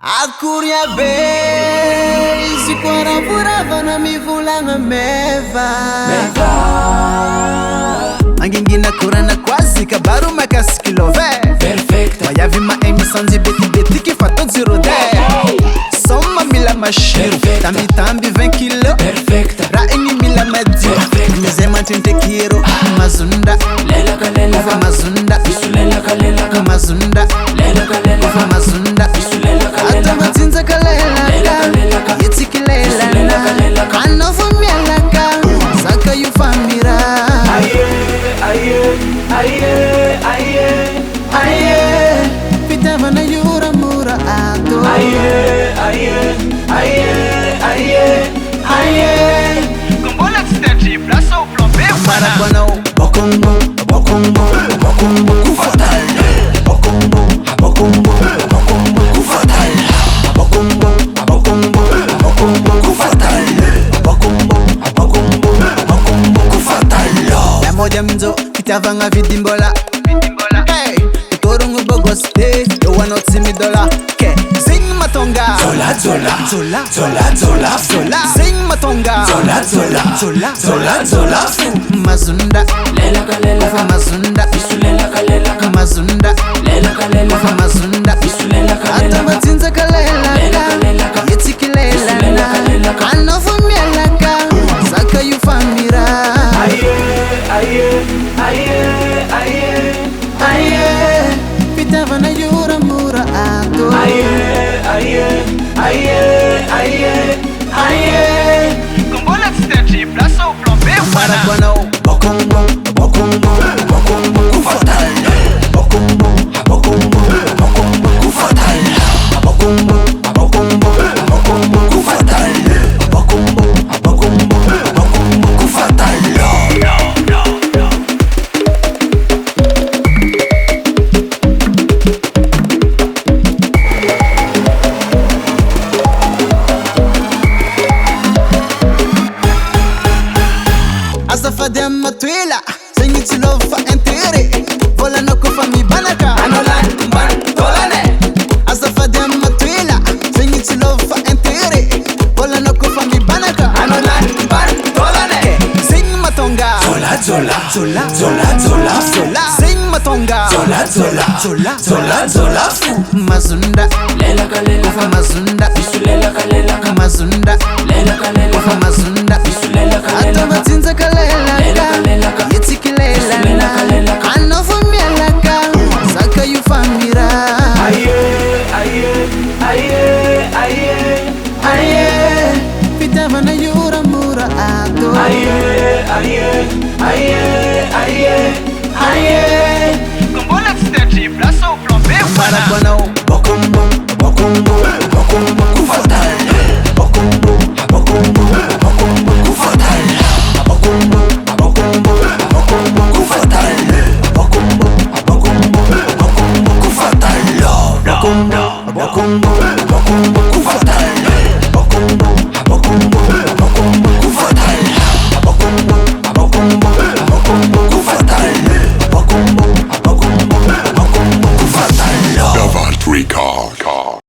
Akuria beijo quando furava na mi vulanga meva Angingina kurana quase acabaram uma casquilové Perfeita Vai haver uma emissão de beti que faz todo zero Só uma mila machine Tambi vem quilo Perfeita Rainha mila medio Mizema tinte kiro Mazunda Lela kalela Mazunda Isu lela kalela Mazunda Lela kalela Mazunda Isu lela kalela Ata matinza kalela Yeti kilela Kano fumiela ka Saka yu famira Aye, aye, aye, aye, aye Pita vana yura mura ato Aye, aye, aye, aye, aye Kombola tsidati place au plan B Marabana Bokombo, bokombo, bokombo kufatal Bokombo, bokombo, bokombo kufatal Bokombo, bokombo, bokombo kufatal Bokombo, bokombo, bokombo kufatal La moja mzo kitavanga vidimbola Hey, utorungu bogoste Yo wanot simidola Ke, zing matonga Zola, zola, Zola zola, zola, Zola Zing matonga Zola, zola, Zola zola, zola, Mazunda Lela kalela Mazunda Isu lela kalela Mazunda Lela kalela Mazunda Isu lela Ata kalela matinza kalela Yeti kilela Kano fumiela ka Saka yu famira Aye, aye, aye, aye, Aye Pita vana yura mura ato aye, aye, aye, aye, aye Kombola tsidati place au plan B Marabana Bokombo, bokombo, bokombo kufatal Bokombo, bokombo, bokombo kufatal Bokombo, bokombo, bokombo kufatal Bokombo, bokombo, bokombo kufatal Azafade matwila Sengi chilofa entere Vola no kufa mi banaka Anolan, ban, tolane Azafade matwila Sengi chilofa entere Vola no kufa mi banaka Anolan, ban, tolane Sing matonga Zola, zola, Zola zola, zola, Zola Sing matonga Zola, zola, Zola zola, zola, Mazunda Lela kalela Mazunda Isu lela kalela Mazunda Lela kalela Mazunda Isu lela Ata kalela matinza kalela Yeti kilela Kano fumiela ka Saka yu famira Aye, aye, aye, aye, Aye Pita vana yura mura ato aye, aye, aye, aye, aye